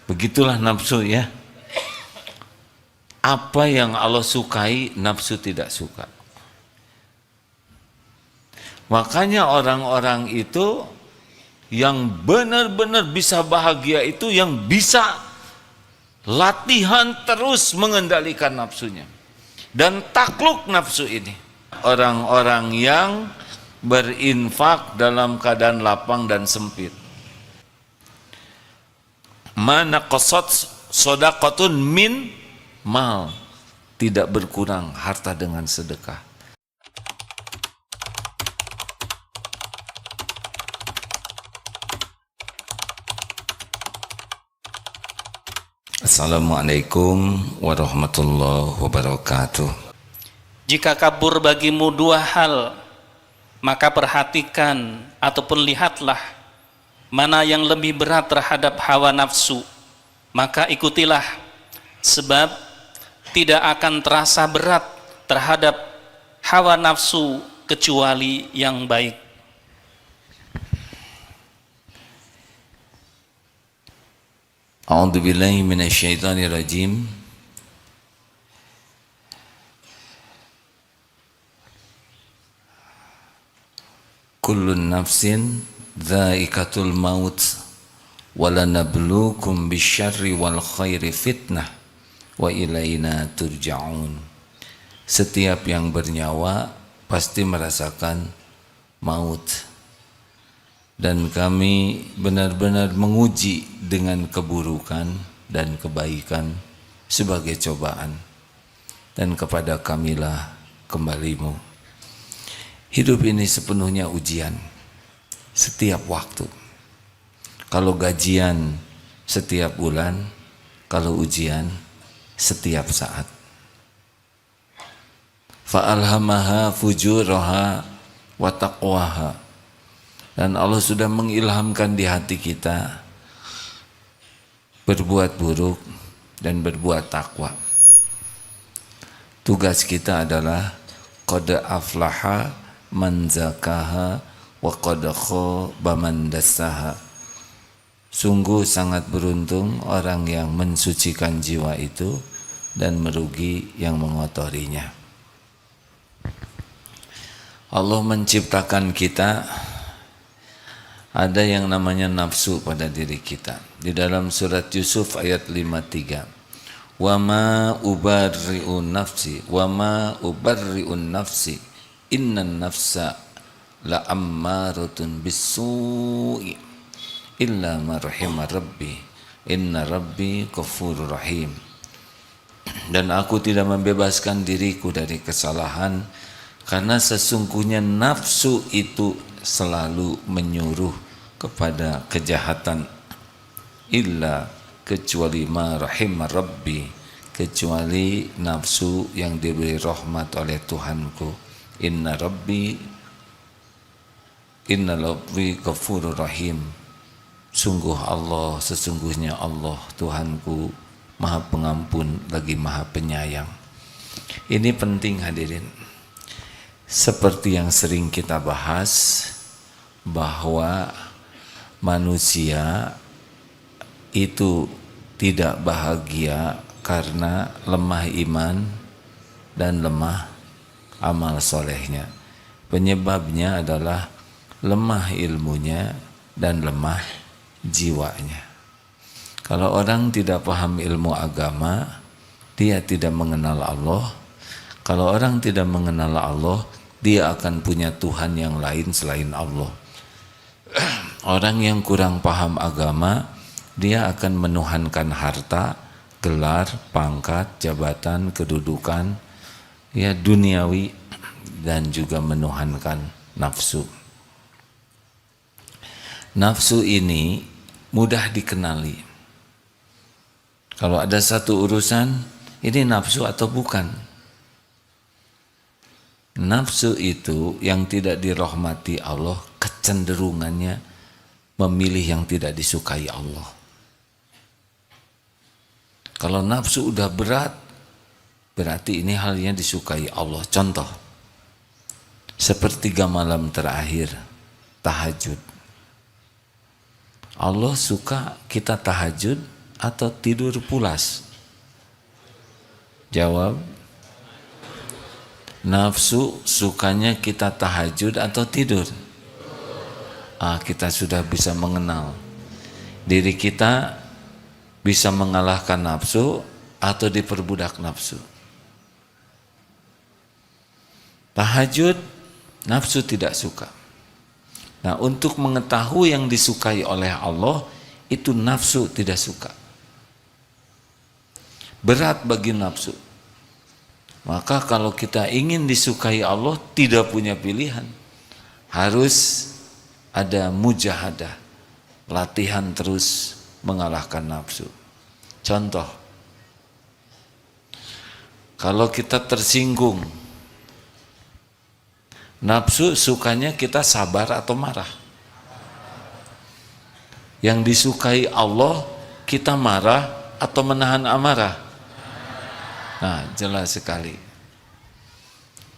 Begitulah nafsu ya. Apa yang Allah sukai, nafsu tidak suka. Makanya orang-orang itu yang benar-benar bisa bahagia itu yang bisa latihan terus mengendalikan nafsunya dan takluk nafsu ini. Orang-orang yang berinfak dalam keadaan lapang dan sempit. Mana qasat shadaqatun min mal, tidak berkurang harta dengan sedekah. Assalamualaikum warahmatullahi wabarakatuh. Jika kabur bagimu dua hal, maka perhatikan ataupun lihatlah mana yang lebih berat terhadap hawa nafsu, maka ikutilah, sebab tidak akan terasa berat terhadap hawa nafsu kecuali yang baik. A'udzu billahi minasyaitonir rajim. Kullun nafsin dha'iqatul maut walanabluukum bisyarri wal khairi fitnah wa ilaina turja'un. Setiap yang bernyawa pasti merasakan maut, dan kami benar-benar menguji dengan keburukan dan kebaikan sebagai cobaan, dan kepada kamilah kembalimu. Hidup ini sepenuhnya ujian setiap waktu. Kalau gajian setiap bulan, kalau ujian setiap saat. Fa'alhamaha fujuraha wa taqwaha. Dan Allah sudah mengilhamkan di hati kita berbuat buruk dan berbuat takwa. Tugas kita adalah qad aflaha man zakaha wa qad khaba man dassaha. Sungguh sangat beruntung orang yang mensucikan jiwa itu dan merugi yang mengotorinya. Allah menciptakan kita, ada yang namanya nafsu pada diri kita. Di dalam surat Yusuf ayat 53, wa ma ubarri'un nafsi innan nafsa la ammaratun bisu'i illa ma rahima rabbi inna rabbi ghafurur rahim. Dan aku tidak membebaskan diriku dari kesalahan, karena sesungguhnya nafsu itu selalu menyuruh kepada kejahatan, illa kecuali ma rahima rabbi, kecuali nafsu yang diberi rahmat oleh Tuhanku. Inna rabbi ghafurur rahim. Sesungguhnya Allah Tuhanku Maha Pengampun lagi Maha Penyayang. Ini penting hadirin. Seperti yang sering kita bahas, bahwa manusia itu tidak bahagia karena lemah iman dan lemah amal solehnya. Penyebabnya adalah lemah ilmunya dan lemah jiwanya. Kalau orang tidak paham ilmu agama, dia tidak mengenal Allah. Kalau orang tidak mengenal Allah, dia akan punya Tuhan yang lain selain Allah. Orang yang kurang paham agama, dia akan menuhankan harta, gelar, pangkat, jabatan, kedudukan, ya duniawi, dan juga menuhankan nafsu. Nafsu ini mudah dikenali. Kalau ada satu urusan, ini nafsu atau bukan? Nafsu itu yang tidak dirahmati Allah, kecenderungannya memilih yang tidak disukai Allah. Kalau nafsu udah berat, berarti ini halnya disukai Allah. Contoh, sepertiga malam terakhir, tahajud. Allah suka kita tahajud atau tidur pulas? Jawab. Nafsu sukanya kita tahajud atau tidur? Kita sudah bisa mengenal diri kita, bisa mengalahkan nafsu atau diperbudak nafsu. Tahajud nafsu tidak suka. Nah, untuk mengetahui yang disukai oleh Allah, itu nafsu tidak suka. Berat bagi nafsu. Maka kalau kita ingin disukai Allah, tidak punya pilihan. Harus ada mujahadah, latihan terus mengalahkan nafsu. Contoh, kalau kita tersinggung, nafsu sukanya kita sabar atau marah? Yang disukai Allah, kita marah atau menahan amarah? Nah, jelas sekali.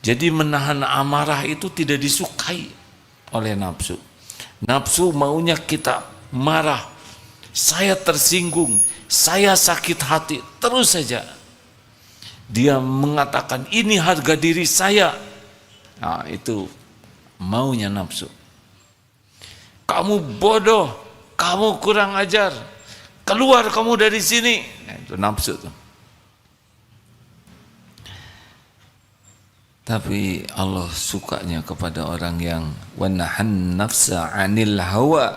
Jadi menahan amarah itu tidak disukai oleh nafsu. Nafsu maunya kita marah, saya tersinggung, saya sakit hati, terus saja. Dia mengatakan ini harga diri saya. Nah, itu maunya nafsu. Kamu bodoh, kamu kurang ajar, keluar kamu dari sini. Nah, itu nafsu tuh. Tapi Allah sukanya kepada orang yang wanahan nafsa anil hawa,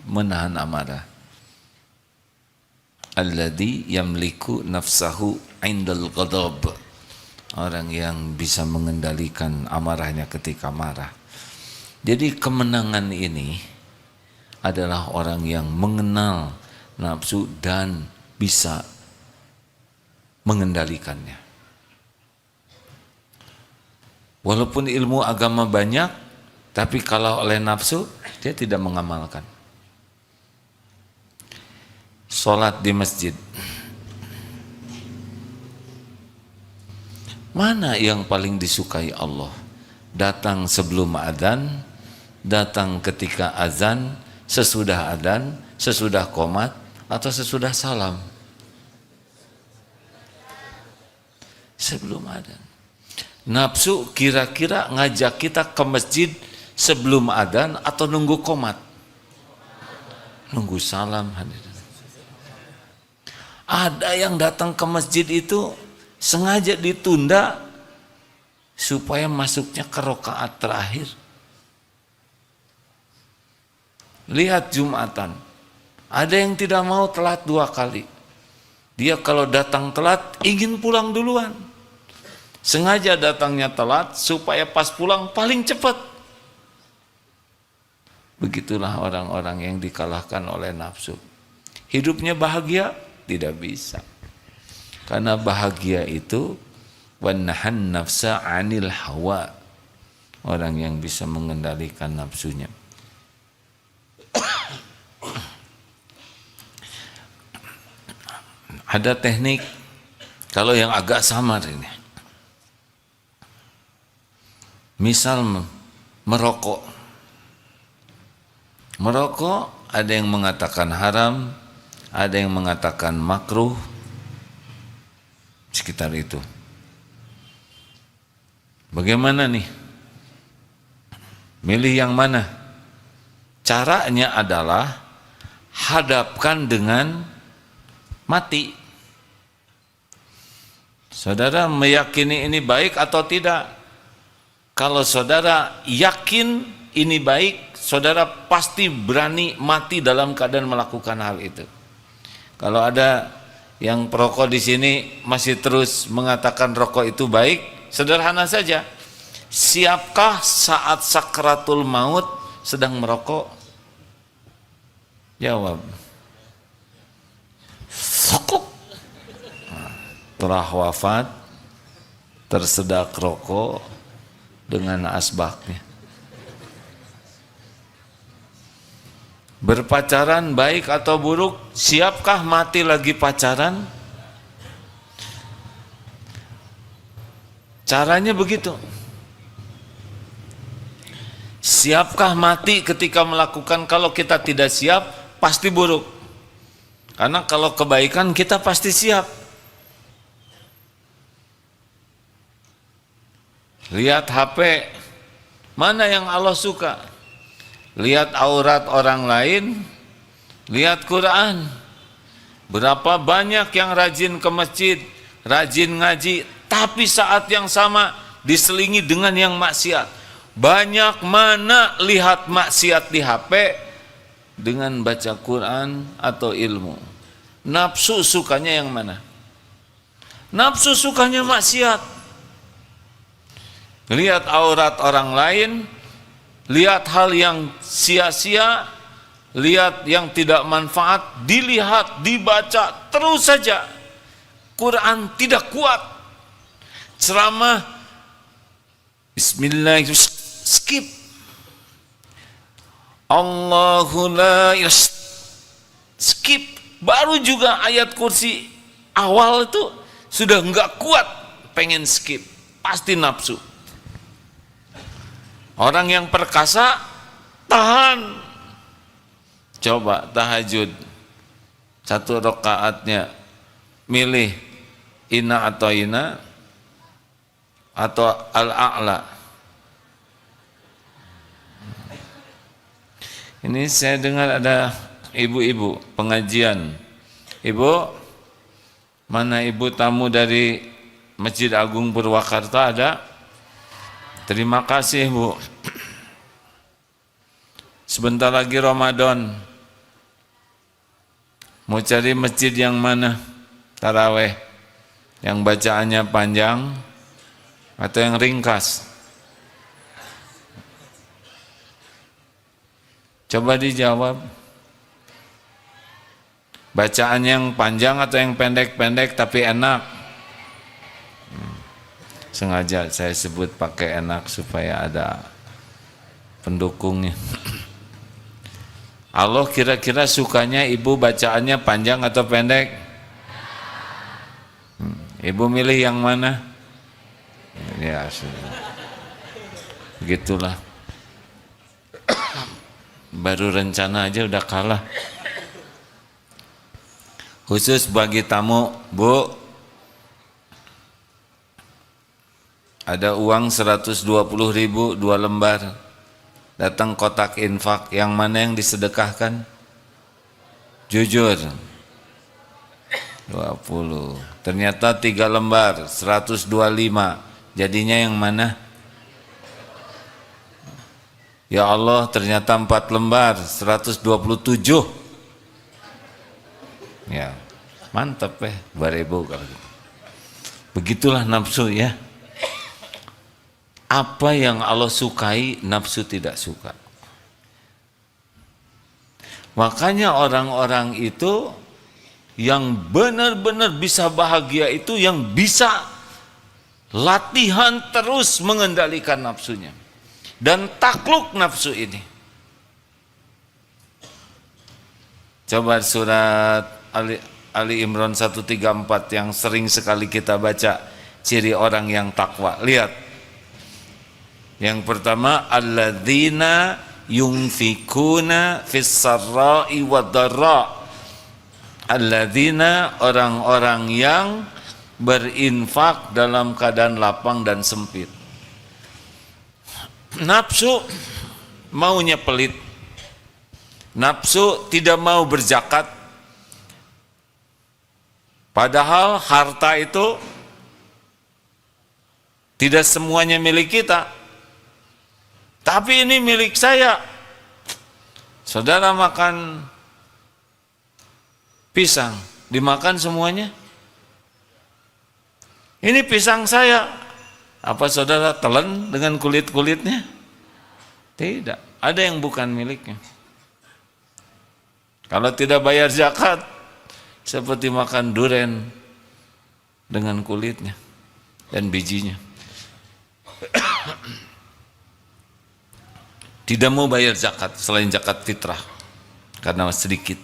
menahan amarah. Alladzi yamliku nafsahu indal ghadab. Orang yang bisa mengendalikan amarahnya ketika marah. Jadi kemenangan ini adalah orang yang mengenal nafsu dan bisa mengendalikannya. Walaupun ilmu agama banyak, tapi kalau oleh nafsu, dia tidak mengamalkan. Sholat di masjid. Mana yang paling disukai Allah? Datang sebelum adzan, datang ketika azan, sesudah adzan, sesudah qomat, atau sesudah salam? Sebelum adzan. Nafsu kira-kira ngajak kita ke masjid sebelum adzan atau nunggu qomat? Nunggu salam. Ada yang datang ke masjid itu sengaja ditunda supaya masuknya ke rakaat terakhir. Lihat Jumatan, ada yang tidak mau telat 2 kali. Dia kalau datang telat ingin pulang duluan. Sengaja datangnya telat supaya pas pulang paling cepat. Begitulah orang-orang yang dikalahkan oleh nafsu. Hidupnya bahagia? Tidak bisa. Karena bahagia itu wanahan nafsa anil hawa. Orang yang bisa mengendalikan nafsunya. Ada teknik, kalau yang agak samar ini. Misal merokok. Merokok ada yang mengatakan haram, ada yang mengatakan makruh, sekitar itu. Bagaimana nih? Milih yang mana? Caranya adalah hadapkan dengan mati. Saudara meyakini ini baik atau tidak? Kalau saudara yakin ini baik, saudara pasti berani mati dalam keadaan melakukan hal itu. Kalau ada yang perokok di sini masih terus mengatakan rokok itu baik, sederhana saja. Siapkah saat sakratul maut sedang merokok? Jawab. Telah wafat, tersedak rokok dengan asbaknya. Berpacaran baik atau buruk? Siapkah mati lagi pacaran? Caranya begitu. Siapkah mati ketika melakukan? Kalau kita tidak siap, pasti buruk. Karena kalau kebaikan kita pasti siap. Lihat HP, mana yang Allah suka? Lihat aurat orang lain, lihat Quran. Berapa banyak yang rajin ke masjid, rajin ngaji, tapi saat yang sama diselingi dengan yang maksiat. Banyak mana lihat maksiat di HP dengan baca Quran atau ilmu. Nafsu sukanya yang mana? Nafsu sukanya maksiat. Lihat aurat orang lain, lihat hal yang sia-sia, lihat yang tidak manfaat, dilihat, dibaca terus saja. Quran tidak kuat. Ceramah Bismillahirrahmanirrahim, skip. Allahu la skip. Baru juga ayat kursi awal itu sudah enggak kuat, pengen skip. Pasti nafsu. Orang yang perkasa tahan. Coba tahajud 1 rakaatnya milih Inna atau Al-A'la. Ini saya dengar ada ibu-ibu pengajian. Ibu, mana ibu tamu dari Masjid Agung Purwakarta ada? Terima kasih Bu. Sebentar lagi Ramadan. Mau cari masjid yang mana? Taraweh. Yang bacaannya panjang atau yang ringkas? Coba dijawab. Bacaan yang panjang atau yang pendek-pendek tapi enak? Sengaja saya sebut pakai enak supaya ada pendukungnya. Allah kira-kira sukanya ibu bacaannya panjang atau pendek? Ibu milih yang mana? Ya sudah. Begitulah. Baru rencana aja udah kalah. Khusus bagi tamu, Bu, ada uang 120.000 2 lembar. Datang kotak infak, yang mana yang disedekahkan? Jujur. 20. Ternyata 3 lembar 125. Jadinya yang mana? Ya Allah, ternyata 4 lembar 127. Ya, mantap 2.000 kalau gitu. Begitulah nafsu ya. Apa yang Allah sukai, nafsu tidak suka. Makanya orang-orang itu yang benar-benar bisa bahagia itu yang bisa latihan terus mengendalikan nafsunya dan takluk nafsu ini. Coba surat Ali Imran 134 yang sering sekali kita baca, ciri orang yang takwa. Lihat. Yang pertama, alladzina yunfikuna fis sarra'i wad-dharra. Alladzina, orang-orang yang berinfak dalam keadaan lapang dan sempit. Nafsu maunya pelit. Nafsu tidak mau berzakat. Padahal harta itu tidak semuanya milik kita. Tapi ini milik saya. Saudara makan pisang, dimakan semuanya? Ini pisang saya. Apa saudara telan dengan kulit-kulitnya? Tidak, ada yang bukan miliknya. Kalau tidak bayar zakat, seperti makan durian dengan kulitnya dan bijinya. Tidak mau bayar zakat selain zakat fitrah karena sedikit.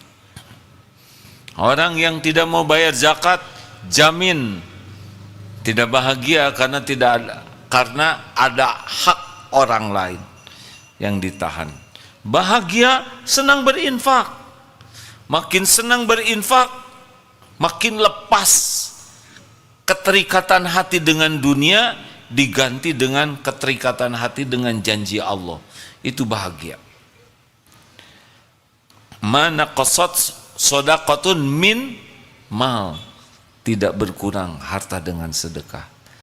Orang yang tidak mau bayar zakat jamin tidak bahagia karena ada hak orang lain yang ditahan. Bahagia senang berinfak. makin senang berinfak, makin lepas keterikatan hati dengan dunia, diganti dengan keterikatan hati dengan janji Allah. Itu bahagia. Mana qasat shadaqatun min mal, tidak berkurang harta dengan sedekah.